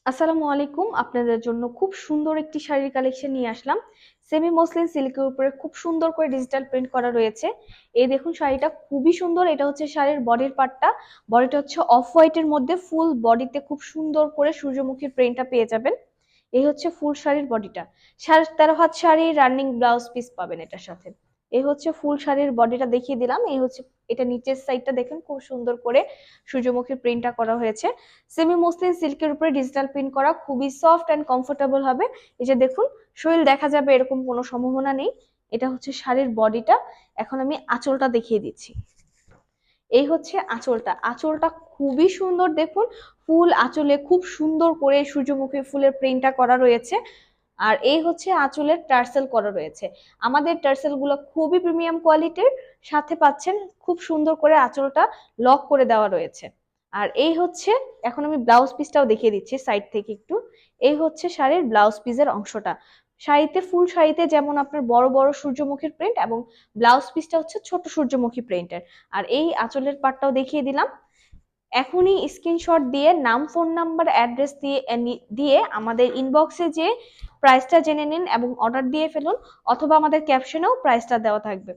আসসালামু আলাইকুম। আপনাদের জন্য খুব সুন্দর একটি শাড়ির কালেকশন নিয়ে আসলাম। সেমি মসলিন সিল্কের উপরে খুব সুন্দর করে ডিজিটাল প্রিন্ট করা রয়েছে। এই দেখুন শাড়িটা খুবই সুন্দর। এটা হচ্ছে শাড়ির বডির পার্টটা। বডিটা হচ্ছে অফ হোয়াইটের মধ্যে ফুল বডিতে খুব সুন্দর করে সূর্যমুখীর প্রিন্টটা পেয়ে যাবেন। এই হচ্ছে ফুল শাড়ির বডিটা। 13.5 হাত শাড়ি রানিং ব্লাউজ পিস পাবেন এটার সাথে। এই হচ্ছে ফুল শাড়ির বডিটা দেখিয়ে দিলাম। এই হচ্ছে এটা নিচের সাইডটা দেখেন খুব সুন্দর করে সূর্যমুখীর প্রিন্টটা করা হয়েছে। সেমি মসলিন সিল্কের উপরে ডিজিটাল প্রিন্ট করা, খুবই সফট অ্যান্ড কমফোর্টেবল হবে। এই যে দেখুন শরীর দেখা যাবে এরকম কোনো সম্ভাবনা নেই। এটা হচ্ছে শাড়ির বডিটা। এখন আমি আঁচলটা দেখিয়ে দিচ্ছি। এই হচ্ছে আঁচলটা। আঁচলটা খুবই সুন্দর দেখুন। ফুল আঁচলে খুব সুন্দর করে সূর্যমুখী ফুলের প্রিন্টটা করা রয়েছে। আর এই হচ্ছে আঁচলের টার্সেল করা রয়েছে। আমাদের টার্সেল গুলো খুবই প্রিমিয়াম কোয়ালিটির। সাথে পাচ্ছেন খুব সুন্দর করে আঁচলটা লক করে দেওয়া রয়েছে। আর এই হচ্ছে, এখন আমি ব্লাউজ পিসটাও দেখিয়ে দিচ্ছি সাইড থেকে একটু। এই হচ্ছে শাড়ির ব্লাউজ পিসের অংশটা। শাড়িতে ফুল শাড়িতে যেমন আপনার বড় বড় সূর্যমুখীর প্রিন্ট, এবং ব্লাউজ পিসটা হচ্ছে ছোট সূর্যমুখী প্রিন্টের। আর এই আঁচলের পাটটাও দেখিয়ে দিলাম। এখনই স্ক্রিনশট দিয়ে নাম, ফোন নাম্বার, অ্যাড্রেস দিয়ে আমাদের ইনবক্সে যে প্রাইসটা জেনে নিন এবং অর্ডার দিয়ে ফেলুন, অথবা আমাদের ক্যাপশনেও প্রাইসটা দেওয়া থাকবে।